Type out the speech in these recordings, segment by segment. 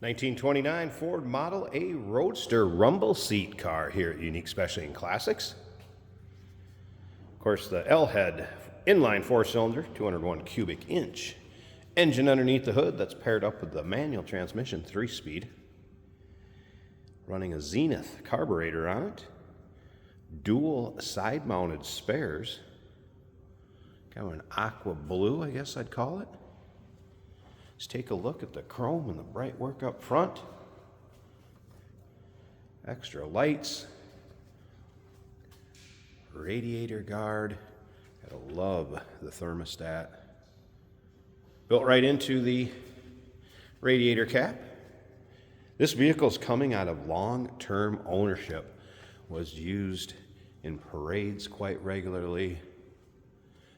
1929 Ford Model A Roadster rumble seat car here at Unique Specialty and Classics. Of course, the L-head inline four-cylinder, 201 cubic inch engine underneath the hood that's paired up with the manual transmission 3-speed. Running a Zenith carburetor on it. Dual side-mounted spares. Kind of an aqua blue, I guess I'd call it. Let's take a look at the chrome and the bright work up front. Extra lights. Radiator guard. Gotta love the thermostat. Built right into the radiator cap. This vehicle is coming out of long-term ownership. Was used in parades quite regularly.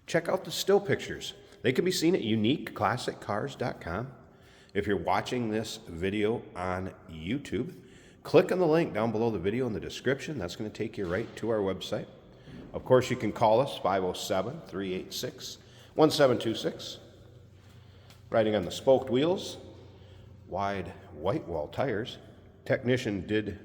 Check out the still pictures. They can be seen at uniqueclassiccars.com. If you're watching this video on YouTube, click on the link down below the video in the description. That's going to take you right to our website. Of course, you can call us 507-386-1726. Riding on the spoked wheels, wide white wall tires. Technician did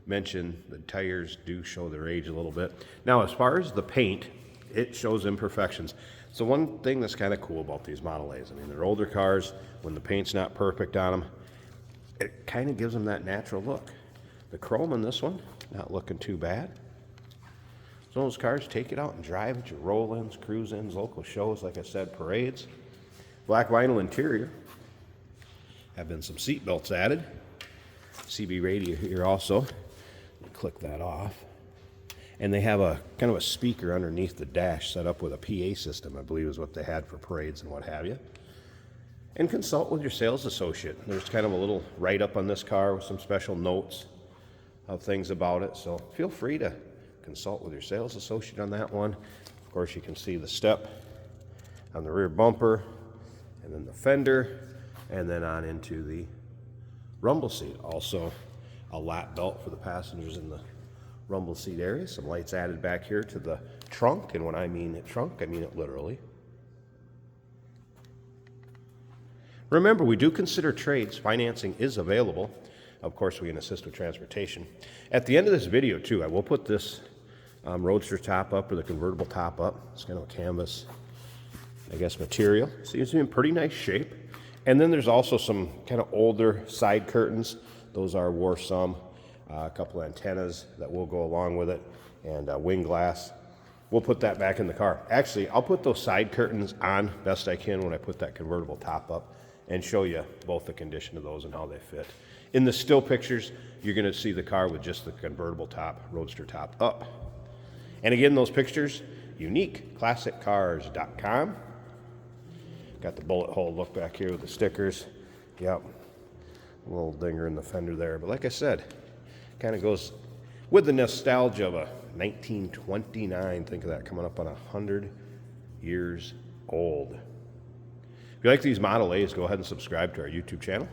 mention the tires do show their age a little bit. Now, as far as the paint, it shows imperfections. So one thing that's kind of cool about these Model A's, I mean, they're older cars. When the paint's not perfect on them, it kind of gives them that natural look. The chrome in this one, not looking too bad. So those cars, take it out and drive at your roll-ins, cruise-ins, local shows, like I said, parades. Black vinyl interior. Have been some seat belts added. CB radio here also. Click that off. And they have a kind of a speaker underneath the dash set up with a PA system, I believe is what they had for parades and what have you. And consult with your sales associate. There's kind of a little write-up on this car with some special notes of things about it. So feel free to consult with your sales associate on that one. Of course, you can see the step on the rear bumper, and then the fender, and then on into the rumble seat. Also, a lap belt for the passengers in the rumble seat area. Some lights added back here to the trunk, and when I mean trunk, I mean it literally. Remember, we do consider trades. Financing is available. Of course, we can assist with transportation. At the end of this video, too, I will put this Roadster top up, or the convertible top up. It's kind of a canvas, I guess, material. Seems to be in pretty nice shape. And then there's also some kind of older side curtains. Those are wore some. A couple of antennas that will go along with it, and wing glass. We'll put that back in the car. Actually, I'll put those side curtains on best I can when I put that convertible top up and show you both the condition of those and how they fit. In the still pictures, you're going to see the car with just the convertible top, Roadster top up. And again, those pictures, uniqueclassiccars.com. Got the bullet hole look back here with the stickers. Yep, a little dinger in the fender there. But like I said, kind of goes with the nostalgia of a 1929. Think of that, coming up on 100 years old. If you like these Model A's, go ahead and subscribe to our YouTube channel.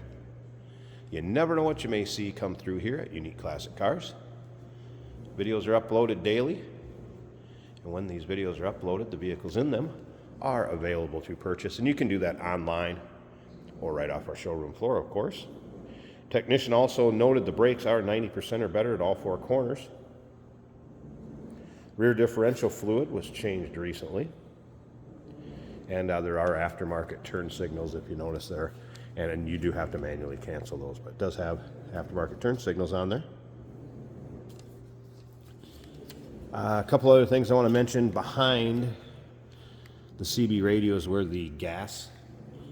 You never know what you may see come through here at Unique Classic Cars. Videos are uploaded daily. And when these videos are uploaded, the vehicles in them are available to purchase. And you can do that online or right off our showroom floor, of course. Technician also noted the brakes are 90% or better at all four corners. Rear differential fluid was changed recently. And there are aftermarket turn signals, if you notice there. And you do have to manually cancel those, but it does have aftermarket turn signals on there. A couple other things I want to mention. Behind the CB radio is where the gas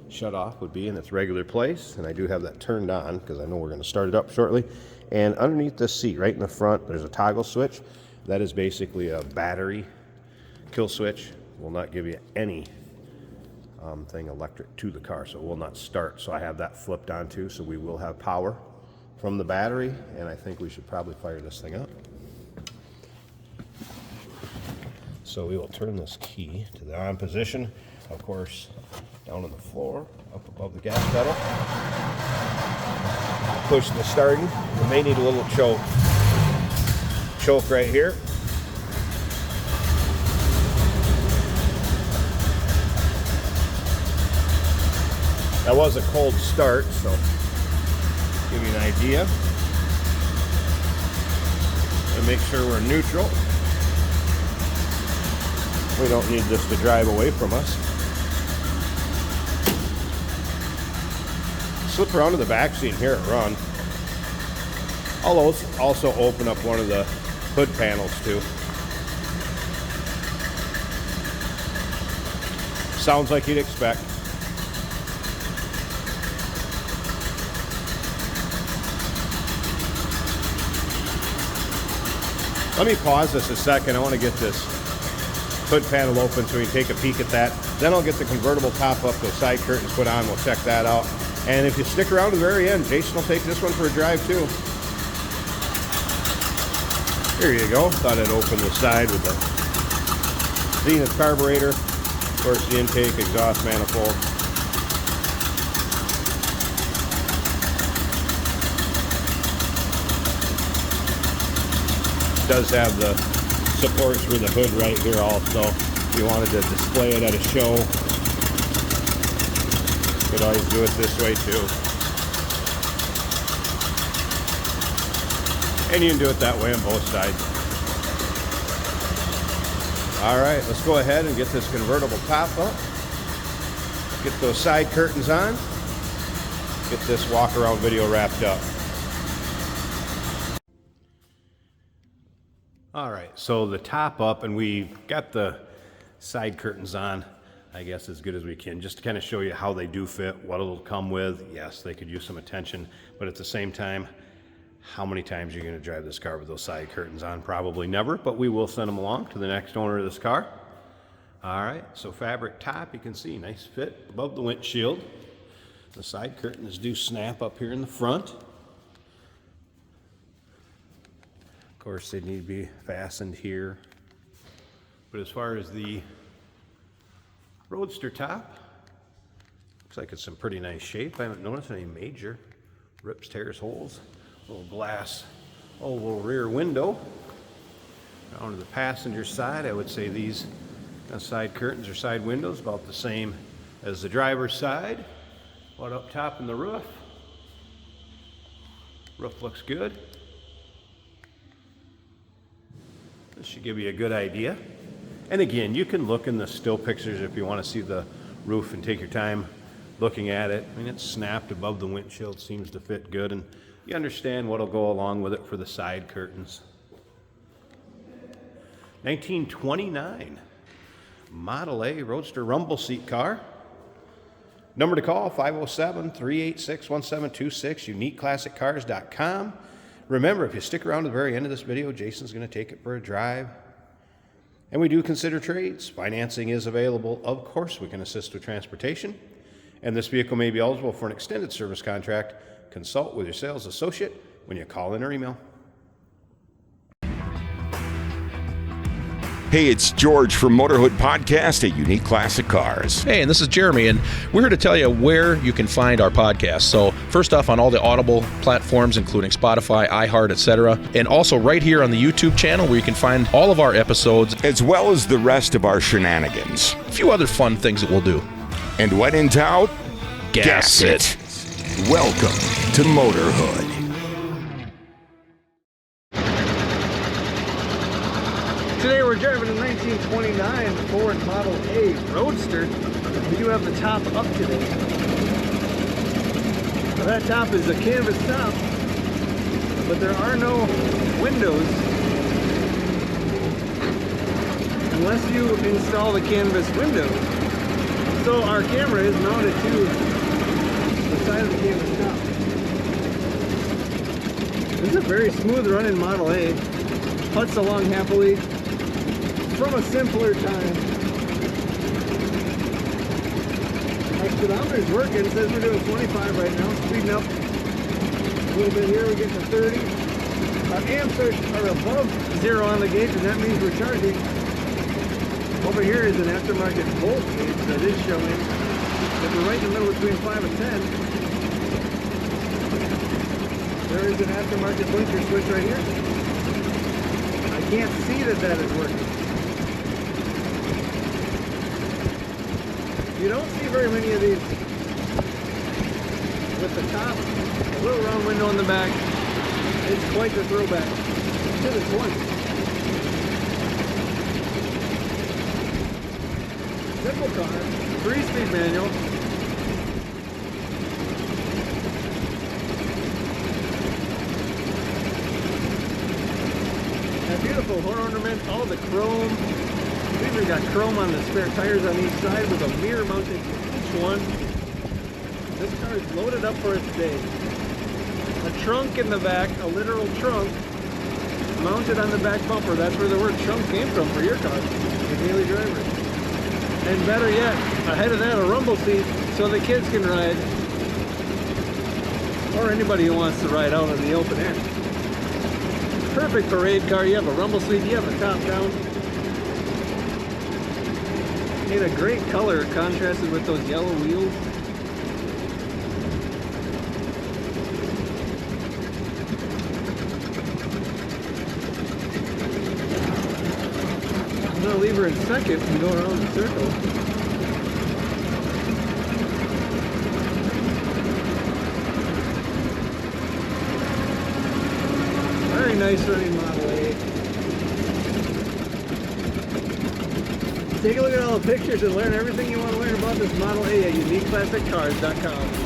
shut-off would be in its regular place, and I do have that turned on because I know we're going to start it up shortly. And underneath this seat, right in the front, there's a toggle switch. That is basically a battery kill switch. Will not give you any thing electric to the car, so it will not start. So I have that flipped on too, so we will have power from the battery, and I think we should probably fire this thing up. So we will turn this key to the on position. Of course, down on the floor, up above the gas pedal. Push the starting. We may need a little choke. Choke right here. That was a cold start, so Give you an idea. And make sure we're neutral. We don't need this to drive away from us. Slip around to the back seat and hear it run. I'll also open up one of the hood panels too. Sounds like you'd expect. Let me pause this a second. I want to get this hood panel open so we can take a peek at that. Then I'll get the convertible top up, those side curtains put on. We'll check that out. And if you stick around to the very end, Jason will take this one for a drive too. Here you go. Thought I'd open the side with the Zenith carburetor. Of course, the intake, exhaust manifold. It does have the supports for the hood right here also. If you wanted to display it at a show, you could always do it this way too. And you can do it that way on both sides. All right, let's go ahead and get this convertible top up. Get those side curtains on. Get this walk around video wrapped up. All right, so the top up, and we've got the side curtains on, I guess as good as we can, just to kind of show you how they do fit, what it'll come with. Yes, they could use some attention, but at the same time, how many times are you going to drive this car with those side curtains on? Probably never, but we will send them along to the next owner of this car. All right, so fabric top, you can see, nice fit above the windshield. The side curtains do snap up here in the front. Of course, they need to be fastened here. But as far as the Roadster top, looks like it's in pretty nice shape. I haven't noticed any major rips, tears, holes. Little glass oval rear window. Down to the passenger side, I would say these side curtains or side windows about the same as the driver's side. What up top in the roof? Roof looks good. This should give you a good idea. And again, you can look in the still pictures if you want to see the roof and take your time looking at it. I mean, it's snapped above the windshield, seems to fit good, and you understand what'll go along with it for the side curtains. 1929 Model A Roadster rumble seat car. Number to call, 507-386-1726, uniqueclassiccars.com. Remember, if you stick around to the very end of this video, Jason's going to take it for a drive. And we do consider trades. Financing is available. Of course, we can assist with transportation. And this vehicle may be eligible for an extended service contract. Consult with your sales associate when you call in or email. Hey, it's George from Motorhood Podcast at Unique Classic Cars. Hey, and this is Jeremy, and we're here to tell you where you can find our podcast. So first off, on all the Audible platforms, including Spotify, iHeart, etc., and also right here on the YouTube channel where you can find all of our episodes, as well as the rest of our shenanigans. A few other fun things that we'll do. And when in doubt, gas it. Welcome to Motorhood. Today we're driving a 1929 Ford Model A Roadster. We do have the top up today. Now that top is a canvas top, but there are no windows unless you install the canvas window. So our camera is mounted to the side of the canvas top. This is a very smooth running Model A. Puts along happily. From a simpler time. Our speedometer's working. It says we're doing 25 right now. Speeding up a little bit here. We're getting to 30. Our amps are above 0 on the gauge, and that means we're charging. Over here is an aftermarket volt gauge that is showing that we're right in the middle between 5 and 10. There is an aftermarket blinker switch right here. I can't see that is working. You don't see very many of these with the top, a little round window in the back. It's quite the throwback to the 20s. Simple car, 3-speed manual. That beautiful horn ornament, all the chrome. We even got chrome on the spare tires on each side with a mirror mounted to each one. This car is loaded up for its day. A trunk in the back, a literal trunk, mounted on the back bumper. That's where the word trunk came from for your car, the daily driver. And better yet, ahead of that, a rumble seat so the kids can ride. Or anybody who wants to ride out in the open air. Perfect parade car. You have a rumble seat, you have a top down. In a great color contrasted with those yellow wheels. I'm gonna leave her in second and go around the circle. Very nice running Model A. Take a look at all the pictures and learn everything you want to learn about this Model A at uniqueclassiccars.com.